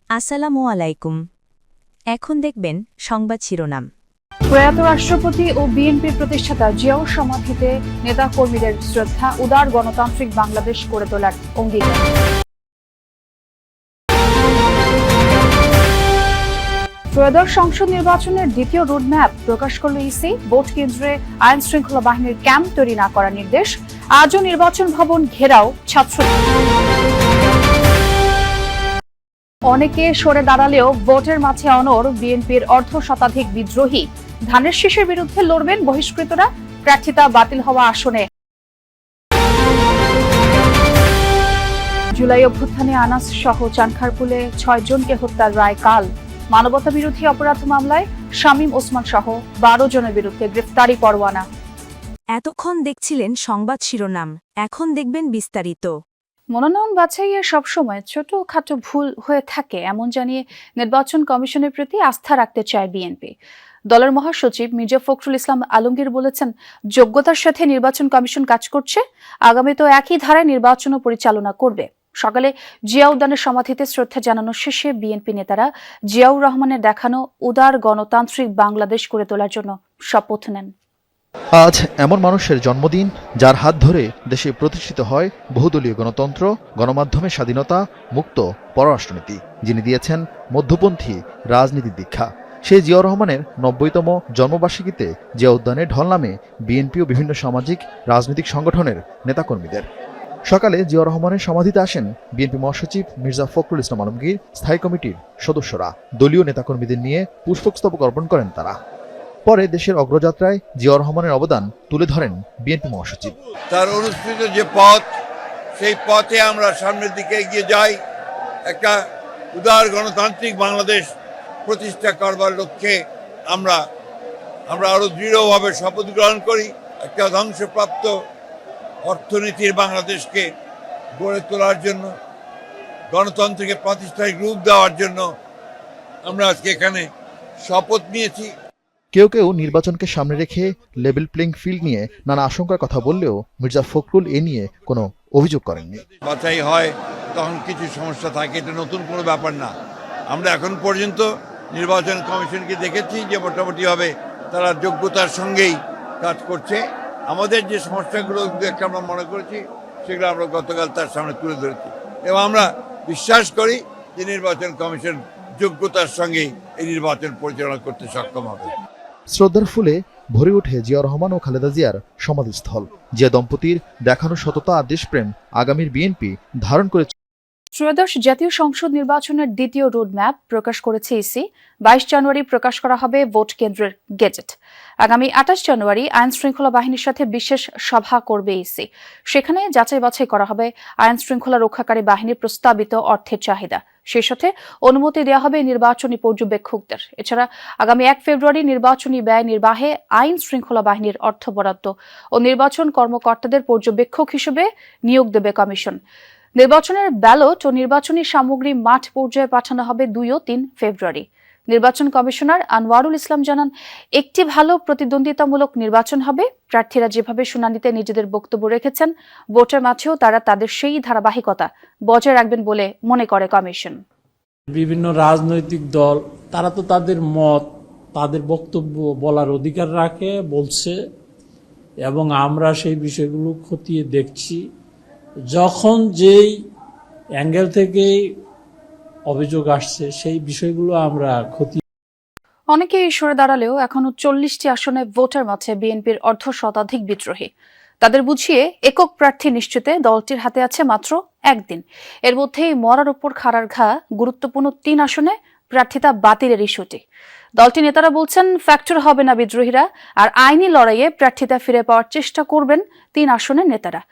আসসালামু আলাইকুম। এখন দেখবেন সংবাদ শিরোনাম। প্রয়াত রাষ্ট্রপতি ও বিএনপির প্রতিষ্ঠাতা জিয়াউর সমাধিতে নেতা কর্মীদের শ্রদ্ধা, উদার গণতান্ত্রিক বাংলাদেশ গড়ে তোলার অঙ্গীকার। ত্রয়োদশ সংসদ নির্বাচনের দ্বিতীয় রোডম্যাপ প্রকাশ করল ইসি। ভোট কেন্দ্রে আইন শৃঙ্খলা বাহিনীর ক্যাম্প তৈরি না করার নির্দেশ। আজও নির্বাচন ভবন ঘেরাও ছাত্রদের। অনেকে সরে দাঁড়ালেও ভোটের মাঝে অনড় বিএনপির অর্ধশতাধিক বিদ্রোহী। ধানের শীষের বিরুদ্ধে লড়বেন বহিষ্কৃতরা, প্রার্থিতা বাতিল হওয়া আসনে। জুলাই অভ্যুত্থানে আনাস সহ চানখারপুলে ৬ জনকে হত্যার রায় কাল। মানবতা বিরোধী অপরাধ মামলায় শামীম ওসমান সহ ১২ জনের বিরুদ্ধে গ্রেফতারি পরোয়ানা। এতক্ষণ দেখছিলেন সংবাদ শিরোনাম, এখন দেখবেন বিস্তারিত। মনোনয়ন বাছাইয়ে সবসময় ছোটখাটো ভুল হয়ে থাকে এমন জানিয়ে নির্বাচন কমিশনের প্রতি আস্থা রাখতে চায় বিএনপি। দলের মহাসচিব মির্জা ফখরুল ইসলাম আলমগীর বলেছেন, যোগ্যতার সাথে নির্বাচন কমিশন কাজ করছে, আগামীতেও একই ধারায় নির্বাচনও পরিচালনা করবে। সকালে জিয়া উদ্যানের সমাধিতে শ্রদ্ধা জানানো শেষে বিএনপি নেতারা জিয়াউর রহমানের দেখানো উদার গণতান্ত্রিক বাংলাদেশ গড়ে তোলার জন্য শপথ নেন। আজ এমন মানুষের জন্মদিন যার হাত ধরে দেশে প্রতিষ্ঠিত হয় বহুদলীয় গণতন্ত্র, গণমাধ্যমের স্বাধীনতা, মুক্ত পররাষ্ট্রনীতি, যিনি দিয়েছেন মধ্যপন্থী রাজনীতির দীক্ষা। সেই জিয়াউর রহমানের ৯০তম জন্মবার্ষিকীতে জিয়া উদ্যানে ঢল নামে বিএনপি ও বিভিন্ন সামাজিক রাজনৈতিক সংগঠনের নেতাকর্মীদের। সকালে জিয়াউর রহমানের সমাধিতে আসেন বিএনপি মহাসচিব মির্জা ফখরুল ইসলাম আলমগীর, স্থায়ী কমিটির সদস্যরা। দলীয় নেতাকর্মীদের নিয়ে পুষ্পস্তবক অর্পণ করেন তারা। পরে দেশের অগ্রযাত্রায় জিয়াউর রহমানের অবদান তুলে ধরেন বিএনপি মহাসচিব। তার অনুসৃত যে পথ, সেই পথে আমরা সামনের দিকে এগিয়ে যাই। একটা উদার গণতান্ত্রিক বাংলাদেশ প্রতিষ্ঠা করবার লক্ষ্যে আমরা আরো দৃঢ়ভাবে শপথ গ্রহণ করি। একটা ধ্বংসপ্রাপ্ত অর্থনীতির বাংলাদেশকে গড়ে তোলার জন্য, গণতন্ত্রকে প্রাতিষ্ঠানিক রূপ দেওয়ার জন্য আমরা আজকে এখানে শপথ নিয়েছি। কেউ কেউ নির্বাচনকে সামনে রেখে লেভেল প্লেইং ফিল্ড নিয়ে নানা আশঙ্কার কথা বললেও মির্জা ফখরুল এ নিয়ে কোনো অভিযোগ করেননি। বাছাই হয় তখন কিছু সমস্যা থাকে, এটা নতুন কোনো ব্যাপার না। আমরা এখন পর্যন্ত নির্বাচন কমিশনকে দেখেছি যে মোটামুটিভাবে তারা যোগ্যতার সঙ্গেই কাজ করছে। আমাদের যে সমস্যাগুলো দেখে আমরা মনে করেছি, সেগুলো আমরা গতকাল তার সামনে তুলে ধরেছি এবং আমরা বিশ্বাস করি যে নির্বাচন কমিশন যোগ্যতার সঙ্গেই এই নির্বাচন পরিচালনা করতে সক্ষম হবে। শ্রদ্ধার ফুলে ভরে ওঠে জিয়াউর রহমান ও খালেদা জিয়ার সমাধিস্থল। জিয়া দম্পতির দেখানো সততা আর দেশপ্রেম আগামীর বিএনপি ধারণ করে। ত্রয়োদশ জাতীয় সংসদ নির্বাচনের দ্বিতীয় রোডম্যাপ প্রকাশ করেছে ইসি। ২২ জানুয়ারি প্রকাশ করা হবে ভোট কেন্দ্রের গেজেট। আগামী ২৮ জানুয়ারি আইন শৃঙ্খলা বাহিনীর সাথে বিশেষ সভা করবে ইসি। সেখানে যাচাই বাছাই করা হবে আইন শৃঙ্খলা রক্ষাকারী বাহিনীর প্রস্তাবিত অর্থের চাহিদা। সেই সাথে অনুমতি দেওয়া হবে নির্বাচনী পর্যবেক্ষকদের। এছাড়া আগামী ১ ফেব্রুয়ারি নির্বাচনী ব্যয় নির্বাহে আইন শৃঙ্খলা বাহিনীর অর্থ বরাদ্দ ও নির্বাচন কর্মকর্তাদের পর্যবেক্ষক হিসেবে নিয়োগ দেবে কমিশন। নির্বাচনের ব্যালট ও নির্বাচনী সামগ্রী মাঠ পর্যায়ে পাঠানো হবে ২ ও ৩ ফেব্রুয়ারি। নির্বাচন কমিশনার আনোয়ারুল ইসলাম জানান, একটি ভালো প্রতিদ্বন্দ্বিতামূলক নির্বাচন হবে। প্রার্থীরা যেভাবে শুনানিতে নিজেদের বক্তব্য রেখেছেন, ভোটের মাঝেও তারা তাদের সেই ধারাবাহিকতা বজায় রাখবেন বলে মনে করে কমিশন। বিভিন্ন রাজনৈতিক দল তারা তো তাদের মত, তাদের বক্তব্য বলার অধিকার রাখে, বলছে, এবং আমরা সেই বিষয়গুলো খতিয়ে দেখছি। যখন যেই অ্যাঙ্গেল থেকে অভিযোগ আসছে সেই বিষয়গুলো আমরা খতিয়ে। অনেকেই সরে দাঁড়ালেও এখনো ৪০টি আসনে ভোটের মাঠে বিএনপির অর্ধশতাধিক বিদ্রোহী। তাদের বুঝিয়ে একক প্রার্থী নিশ্চিতে দলটির হাতে আছে মাত্র একদিন। এর মধ্যেই মরার উপর খাড়ার ঘা গুরুত্বপূর্ণ ৩ আসনে প্রার্থিতা বাতিলের ইস্যুটি। দলটির নেতারা বলছেন, ফ্যাক্টর হবে না বিদ্রোহীরা, আর আইনি লড়াইয়ে প্রার্থিতা ফিরে পাওয়ার চেষ্টা করবেন ৩ আসনের নেতারা।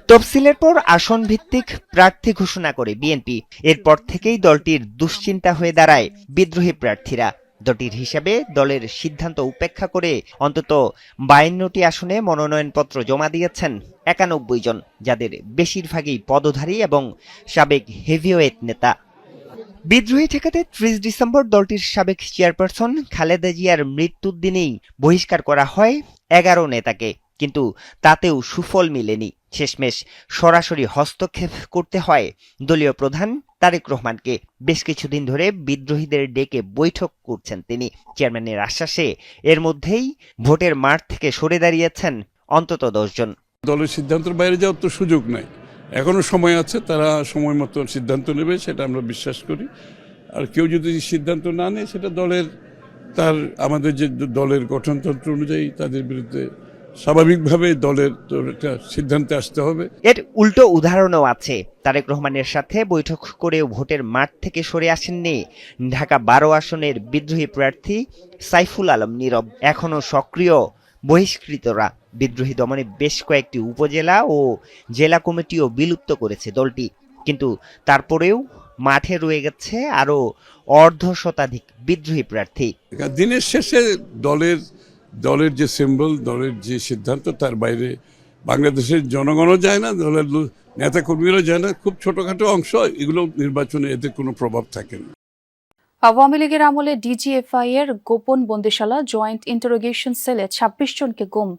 তফসিলের পর আসন ভিত্তিক প্রার্থী ঘোষণা করে বিএনপি। এরপর থেকেই দলটির দুশ্চিন্তা হয়ে দাঁড়ায় বিদ্রোহী প্রার্থীরা। দলটির হিসাবে দলের সিদ্ধান্ত উপেক্ষা করে অন্তত ৫২টি আসনে মনোনয়নপত্র জমা দিয়েছেন ৯১ জন, যাদের বেশিরভাগই পদধারী এবং সাবেক হেভিওয়েট নেতা। বিদ্রোহী ঠেকাতে ৩০ ডিসেম্বর দলটির সাবেক চেয়ারপারসন খালেদা জিয়ার মৃত্যুর দিনেই বহিষ্কার করা হয় ১১ নেতাকে, কিন্তু তাতেও সুফল মেলেনি। শেষমেশ সরাসরি হস্তক্ষেপ করতে হয় দলীয় প্রধান তারেক রহমানকে। বেশ কিছুদিন ধরে বিদ্রোহীদের ডেকে বৈঠক করছেন তিনি। চেয়ারম্যানের আশ্বাসে এর মধ্যেই ভোটের মাঠ থেকে সরে দাঁড়িয়েছেন অন্তত 10 জন। দলের সিদ্ধান্তের বাইরে যাওয়ার তো সুযোগ নাই, এখনো সময় আছে, তারা সময় মতো সিদ্ধান্ত নেবে, সেটা আমরা বিশ্বাস করি। আর কেউ যদি সিদ্ধান্ত না নেয়, সেটা আমাদের যে দলের গঠনতন্ত্র অনুযায়ী তাদের বিরুদ্ধে স্বাভাবিকভাবে দলের তো একটা সিদ্ধান্তে আসতে হবে। এর উল্টো উদাহরণও আছে। তারেক রহমানের সাথে বৈঠক করেও ভোটের মাঠ থেকে সরে আসেননি ঢাকা 12 আসনের বিদ্রোহী প্রার্থী সাইফুল আলম নীরব। এখনো সক্রিয় বহিষ্কৃতরা। বিদ্রোহী দমনে বেশ কয়েকটি উপজেলা ও জেলা কমিটিও বিলুপ্ত করেছে দলটি, কিন্তু তারপরেও মাঠে রয়ে গেছে আরো অর্ধশতাধিক বিদ্রোহী প্রার্থী। দিনের শেষে দলের যে সিম্বল, দলের যে সিদ্ধান্ত, তার বাইরে বাংলাদেশের জনগণও যায় না, দলের নেতাকর্মীরাও যায় না। খুব ছোটখাটো অংশ, এগুলো নির্বাচনে এতে কোনো প্রভাব থাকে না। আওয়ামী লীগের আমলে ডিজিএফআই এর গোপন বন্দিশালা জয়েন্ট ইন্টারোগেশন সেলে 26 জনকে গুম,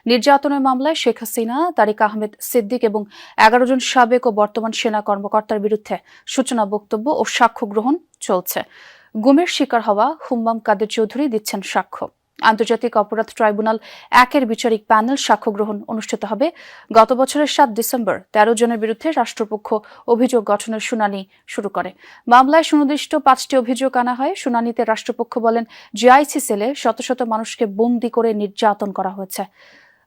নির্যাতনের মামলায় শেখ হাসিনা, তারিক আহমেদ সিদ্দিক এবং 11 জন সাবেক ও বর্তমান সেনা কর্মকর্তার বিরুদ্ধে সূচনা বক্তব্য ও সাক্ষ্য গ্রহণ চলছে। গুমের শিকার হওয়া হুম্মাম কাদের চৌধুরী দিচ্ছেন সাক্ষ্য। আন্তর্জাতিক অপরাধ ট্রাইব্যুনাল 1-এর বিচারিক প্যানেল সাক্ষ্য গ্রহণ অনুষ্ঠিত হবে গত বছরের 7 ডিসেম্বর। 13 জনের বিরুদ্ধে রাষ্ট্রপক্ষ অভিযোগ গঠনের শুনানি শুরু করে। মামলায় সুনির্দিষ্ট 5টি অভিযোগ আনা হয়। শুনানিতে রাষ্ট্রপক্ষ বলেন, জিআইসি সেলে শত শত মানুষকে বন্দী করে নির্যাতন করা হয়েছে।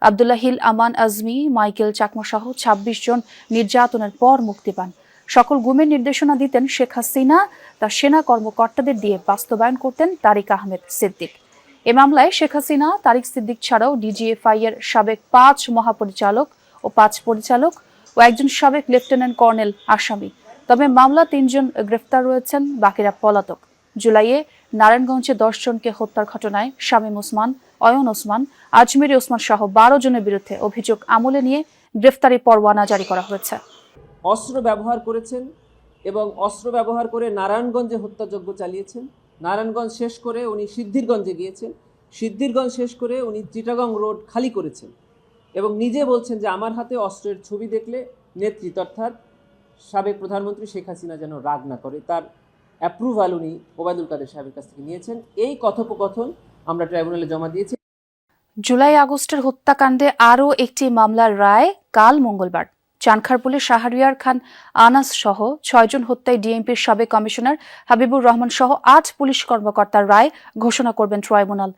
আব্দুল্লাহ হিল, আমান আজমি, মাইকেল চাকমা সহ 26 জন নির্যাতনের পর মুক্তি পান। সকল গুমের নির্দেশনা দিতেন শেখ হাসিনা, তার সেনা কর্মকর্তাদের দিয়ে বাস্তবায়ন করতেন তারিক আহমেদ সিদ্দিক। এ মামলায় শেখ হাসিনা, তারিক সিদ্দিক ছাড়াও ডিজিএফআই এর সাবেক 5 মহাপরিচালক ও 5 পরিচালক ও একজন সাবেক লেফটেন্যান্ট কর্নেল আসামি। তবে মামলা 3 জন গ্রেফতার রয়েছেন, বাকিরা পলাতক। জুলাইয়ে নারায়ণগঞ্জে 10 জনকে হত্যার ঘটনায় শামীম ওসমান, অয়ন ওসমান, আজমিরি ওসমান সহ 12 জনের বিরুদ্ধে অভিযোগ আমলে নিয়ে গ্রেফতারি পরোয়ানা জারি করা হয়েছে। অস্ত্র ব্যবহার করেছেন এবং অস্ত্র ব্যবহার করে নারায়ণগঞ্জে হত্যাযজ্ঞ চালিয়েছেন। নারায়ণগঞ্জ শেষ করে উনি সিদ্ধিরগঞ্জে গিয়েছেন। সিদ্ধিরগঞ্জ শেষ করে উনি চিটাগং রোড খালি করেছেন এবং নিজে বলছেন যে আমার হাতে অস্ত্রের ছবি দেখলে নেতৃত্ব অর্থাৎ সাবেক প্রধানমন্ত্রী শেখ হাসিনা যেন রাগ না করে, তার অ্যাপ্রুভাল উনি ওবায়দুল কাদের সাহেবের কাছ থেকে নিয়েছেন। এই কথোপকথন আমরা ট্রাইব্যুনালে জমা দিয়েছি। জুলাই আগস্টের হত্যাকাণ্ডে আরও একটি মামলার রায় কাল মঙ্গলবার। চানখারপুলের শাহরিয়ার খান আনাস সহ 6 জন হত্যায় ডিএমপির সাবেক কমিশনার হাবিবুর রহমান সহ 8 পুলিশ কর্মকর্তার রায় ঘোষণা করবেন ট্রাইব্যুনাল।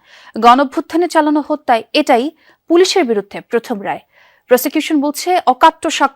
গণঅভ্যুত্থানে চালানো হত্যায় এটাই পুলিশের বিরুদ্ধে প্রথম রায়। প্রসিকিউশন বলছে, অকাট্য সাক্ষ্য